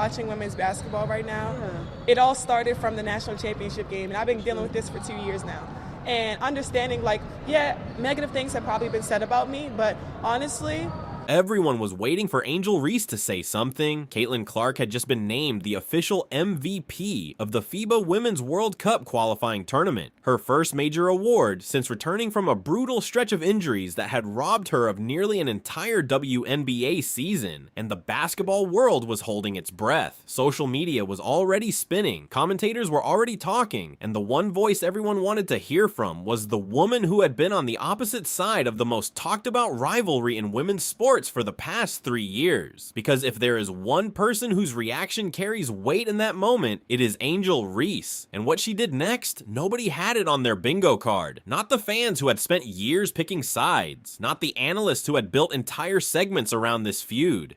watching women's basketball right now. It all started from the national championship game, and I've been dealing with this for 2 years now. And understanding, like, yeah, negative things have probably been said about me, but honestly, everyone was waiting for Angel Reese to say something. Caitlin Clark had just been named the official MVP of the FIBA Women's World Cup qualifying tournament, her first major award since returning from a brutal stretch of injuries that had robbed her of nearly an entire WNBA season, and the basketball world was holding its breath. Social media was already spinning, commentators were already talking, and the one voice everyone wanted to hear from was the woman who had been on the opposite side of the most talked about rivalry in women's sports for the past 3 years. Because if there is one person whose reaction carries weight in that moment, it is Angel Reese. And what she did next, nobody had it on their bingo card. Not the fans who had spent years picking sides. Not the analysts who had built entire segments around this feud.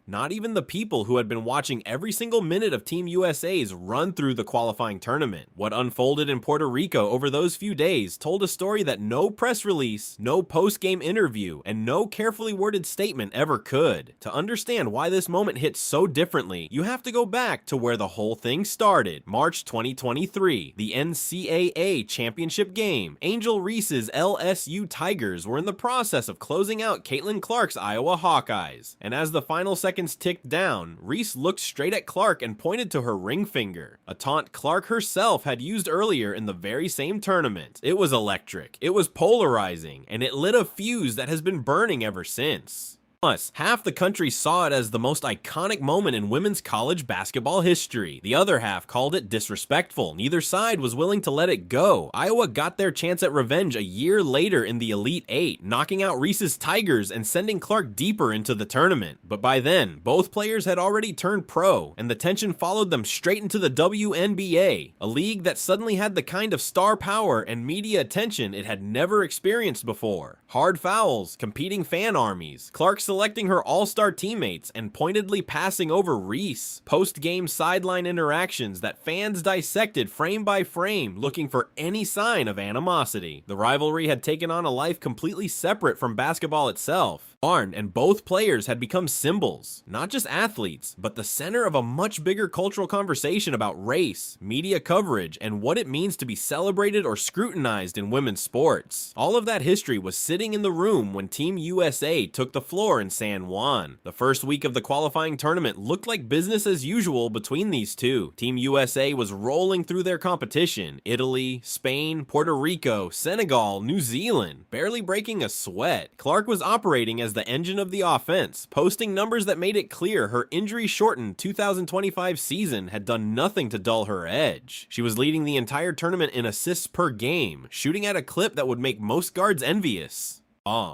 Not even the people who had been watching every single minute of Team USA's run through the qualifying tournament. What unfolded in Puerto Rico over those few days told a story that no press release, no post-game interview, and no carefully worded statement ever could. To understand why this moment hit so differently, you have to go back to where the whole thing started. March 2023, the NCAA championship game. Angel Reese's LSU Tigers were in the process of closing out Caitlin Clark's Iowa Hawkeyes. And as the final seconds ticked down, Reese looked straight at Clark and pointed to her ring finger, a taunt Clark herself had used earlier in the very same tournament. It was electric, it was polarizing, and it lit a fuse that has been burning ever since. Plus, half the country saw it as the most iconic moment in women's college basketball history. The other half called it disrespectful. Neither side was willing to let it go. Iowa got their chance at revenge a year later in the Elite Eight, knocking out Reese's Tigers and sending Clark deeper into the tournament. But by then, both players had already turned pro, and the tension followed them straight into the WNBA, a league that suddenly had the kind of star power and media attention it had never experienced before. Hard fouls, competing fan armies, Clark selecting her all-star teammates and pointedly passing over Reese. Post-game sideline interactions that fans dissected frame by frame, looking for any sign of animosity. The rivalry had taken on a life completely separate from basketball itself. And both players had become symbols, not just athletes, but the center of a much bigger cultural conversation about race, media coverage, and what it means to be celebrated or scrutinized in women's sports. All of that history was sitting in the room when Team USA took the floor in San Juan. The first week of the qualifying tournament looked like business as usual between these two. Team USA was rolling through their competition: Italy, Spain, Puerto Rico, Senegal, New Zealand, barely breaking a sweat. Clark was operating as the engine of the offense, posting numbers that made it clear her injury-shortened 2025 season had done nothing to dull her edge. She was leading the entire tournament in assists per game, shooting at a clip that would make most guards envious.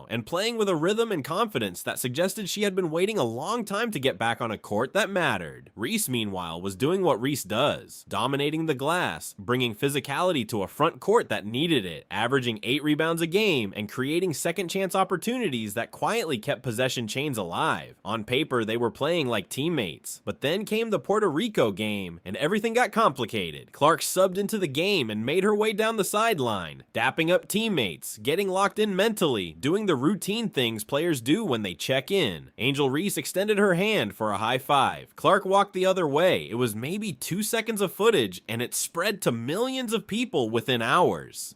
And playing with a rhythm and confidence that suggested she had been waiting a long time to get back on a court that mattered. Reese, meanwhile, was doing what Reese does, dominating the glass, bringing physicality to a front court that needed it, averaging 8 rebounds a game, and creating second-chance opportunities that quietly kept possession chains alive. On paper, they were playing like teammates, but then came the Puerto Rico game, and everything got complicated. Clark subbed into the game and made her way down the sideline, dapping up teammates, getting locked in mentally, doing the routine things players do when they check in. Angel Reese extended her hand for a high five. Clark walked the other way. It was maybe 2 seconds of footage, and it spread to millions of people within hours.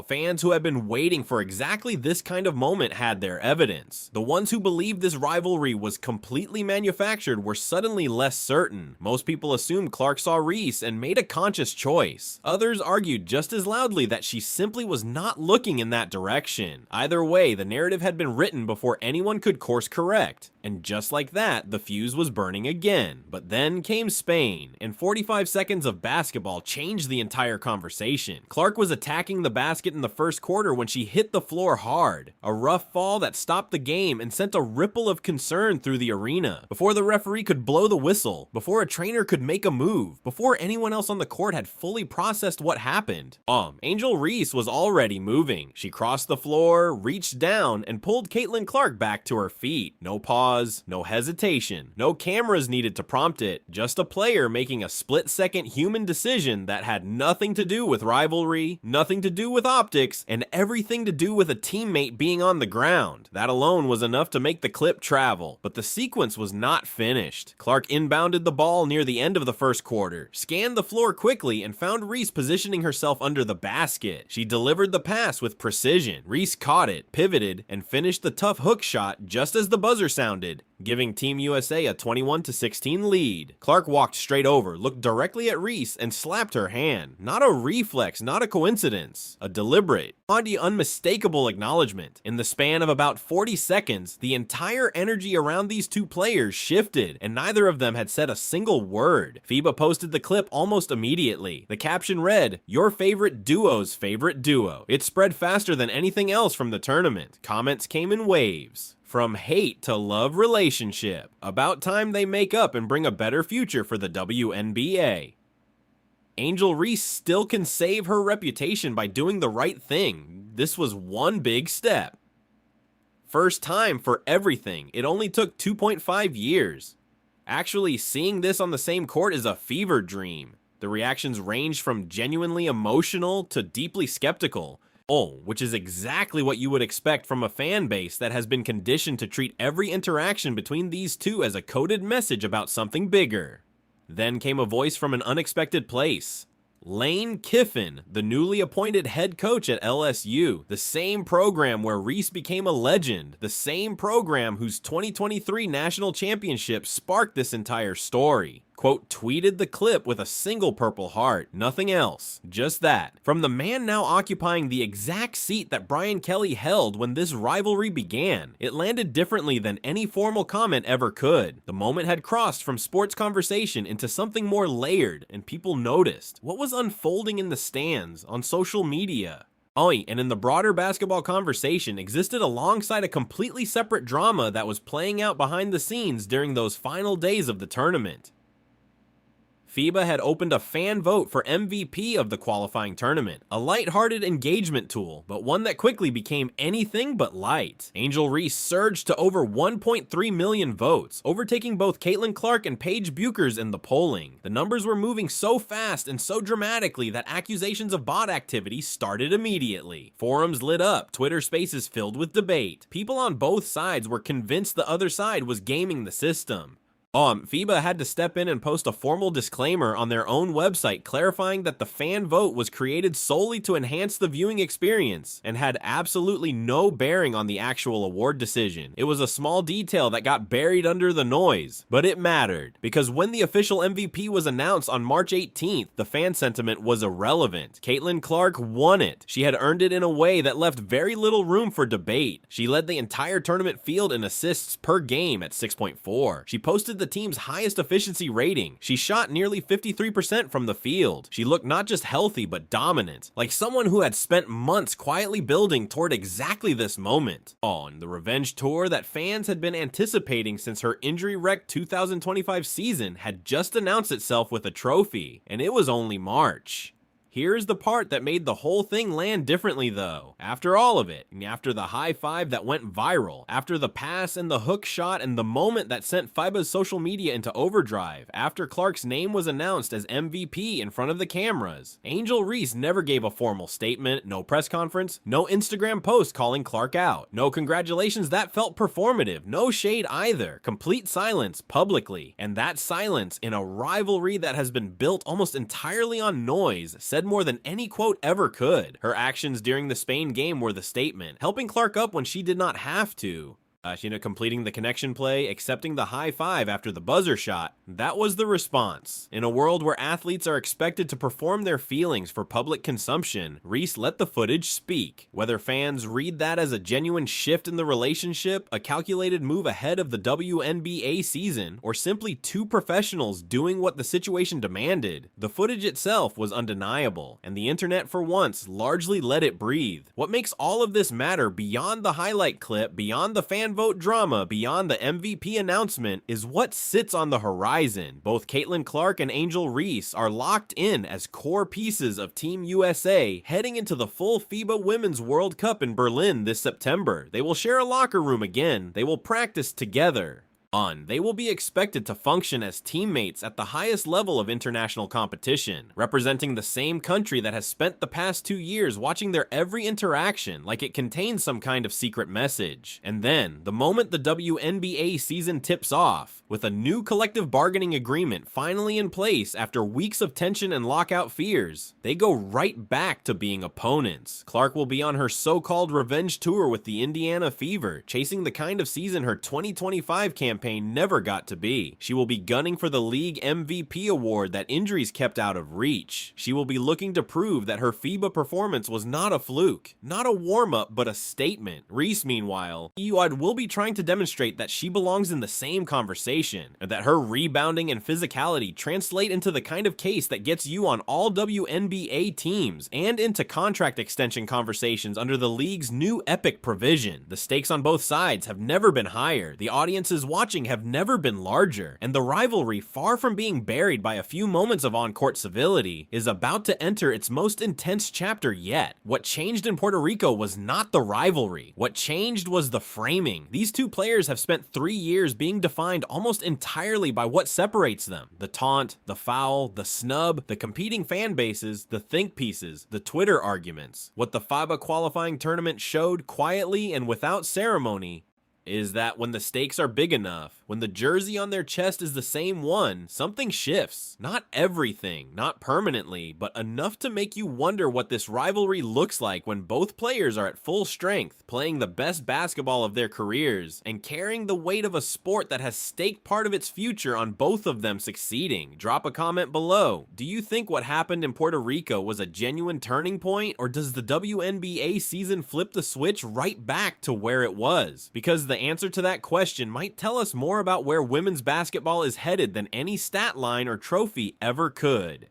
Fans who had been waiting for exactly this kind of moment had their evidence. The ones who believed this rivalry was completely manufactured were suddenly less certain. Most people assumed Clark saw Reese and made a conscious choice. Others argued just as loudly that she simply was not looking in that direction. Either way, the narrative had been written before anyone could course correct. And just like that, the fuse was burning again. But then came Spain, and 45 seconds of basketball changed the entire conversation. Clark was attacking the basket in the first quarter when she hit the floor hard. A rough fall that stopped the game and sent a ripple of concern through the arena. Before the referee could blow the whistle, before a trainer could make a move, before anyone else on the court had fully processed what happened, Angel Reese was already moving. She crossed the floor, reached down, and pulled Caitlin Clark back to her feet. No pause, no hesitation, no cameras needed to prompt it, just a player making a split-second human decision that had nothing to do with rivalry, nothing to do with with optics and everything to do with a teammate being on the ground. That alone was enough to make the clip travel, but the sequence was not finished. Clark inbounded the ball near the end of the first quarter, scanned the floor quickly, and found Reese positioning herself under the basket. She delivered the pass with precision. Reese caught it, pivoted, and finished the tough hook shot just as the buzzer sounded, giving Team USA a 21-16 lead. Clark walked straight over, looked directly at Reese, and slapped her hand. Not a reflex, not a coincidence. A deliberate, unmistakable acknowledgement. In the span of about 40 seconds, the entire energy around these two players shifted, and neither of them had said a single word. FIBA posted the clip almost immediately. The caption read, "Your favorite duo's favorite duo." It spread faster than anything else from the tournament. Comments came in waves. From hate to love relationship. About time they make up and bring a better future for the WNBA. Angel Reese still can save her reputation by doing the right thing. This was one big step. First time for everything. It only took 2.5 years. Actually, seeing this on the same court is a fever dream. The reactions ranged from genuinely emotional to deeply skeptical. Oh, which is exactly what you would expect from a fan base that has been conditioned to treat every interaction between these two as a coded message about something bigger. Then came a voice from an unexpected place. Lane Kiffin, the newly appointed head coach at LSU, the same program where Reese became a legend, the same program whose 2023 national championship sparked this entire story. Quote, tweeted the clip with a single purple heart, nothing else, just that. From the man now occupying the exact seat that Brian Kelly held when this rivalry began, it landed differently than any formal comment ever could. The moment had crossed from sports conversation into something more layered, and people noticed what was unfolding in the stands, on social media. Oh, and in the broader basketball conversation existed alongside a completely separate drama that was playing out behind the scenes during those final days of the tournament. FIBA had opened a fan vote for MVP of the qualifying tournament, a lighthearted engagement tool, but one that quickly became anything but light. Angel Reese surged to over 1.3 million votes, overtaking both Caitlin Clark and Paige Buchers in the polling. The numbers were moving so fast and so dramatically that accusations of bot activity started immediately. Forums lit up, Twitter spaces filled with debate. People on both sides were convinced the other side was gaming the system. FIBA had to step in and post a formal disclaimer on their own website clarifying that the fan vote was created solely to enhance the viewing experience and had absolutely no bearing on the actual award decision. It was a small detail that got buried under the noise, but it mattered, because when the official MVP was announced on March 18th, the fan sentiment was irrelevant. Caitlin Clark won it. She had earned it in a way that left very little room for debate. She led the entire tournament field in assists per game at 6.4. She posted the team's highest efficiency rating. She shot nearly 53% from the field. She looked not just healthy, but dominant, like someone who had spent months quietly building toward exactly this moment. And the revenge tour that fans had been anticipating since her injury-wrecked 2025 season had just announced itself with a trophy, and it was only March. Here's the part that made the whole thing land differently though. After all of it, and after the high five that went viral, after the pass and the hook shot and the moment that sent FIBA's social media into overdrive, after Clark's name was announced as MVP in front of the cameras, Angel Reese never gave a formal statement, no press conference, no Instagram post calling Clark out, no congratulations that felt performative, no shade either, complete silence publicly, and that silence in a rivalry that has been built almost entirely on noise said more than any quote ever could. Her actions during the Spain game were the statement, helping Clark up when she did not have to. Completing the connection play, accepting the high five after the buzzer shot. That was the response. In a world where athletes are expected to perform their feelings for public consumption, Reese let the footage speak. Whether fans read that as a genuine shift in the relationship, a calculated move ahead of the WNBA season, or simply two professionals doing what the situation demanded, the footage itself was undeniable, and the internet for once largely let it breathe. What makes all of this matter beyond the highlight clip, beyond the fan vote drama, beyond the MVP announcement, is what sits on the horizon. Both Caitlin Clark and Angel Reese are locked in as core pieces of Team USA heading into the full FIBA Women's World Cup in Berlin this September. They will share a locker room again. They will practice together. fun. They will be expected to function as teammates at the highest level of international competition, representing the same country that has spent the past 2 years watching their every interaction like it contains some kind of secret message. And then, the moment the WNBA season tips off, with a new collective bargaining agreement finally in place after weeks of tension and lockout fears, they go right back to being opponents. Clark will be on her so-called revenge tour with the Indiana Fever, chasing the kind of season her 2025 campaign never got to be. She will be gunning for the league MVP award that injuries kept out of reach. She will be looking to prove that her FIBA performance was not a fluke, not a warm-up, but a statement. Reese, meanwhile, will be trying to demonstrate that she belongs in the same conversation, and that her rebounding and physicality translate into the kind of case that gets you on all WNBA teams, and into contract extension conversations under the league's new epic provision. The stakes on both sides have never been higher, the audiences watching have never been larger, and the rivalry, far from being buried by a few moments of on-court civility, is about to enter its most intense chapter yet. What changed in Puerto Rico was not the rivalry. What changed was the framing. These two players have spent 3 years being defined almost entirely by what separates them: the taunt, the foul, the snub, the competing fan bases, the think pieces, the Twitter arguments. What the FIBA qualifying tournament showed quietly and without ceremony is that when the stakes are big enough, when the jersey on their chest is the same one, something shifts. Not everything, not permanently, but enough to make you wonder what this rivalry looks like when both players are at full strength, playing the best basketball of their careers, and carrying the weight of a sport that has staked part of its future on both of them succeeding. Drop a comment below. Do you think what happened in Puerto Rico was a genuine turning point, or does the WNBA season flip the switch right back to where it was? Because the answer to that question might tell us more about where women's basketball is headed than any stat line or trophy ever could.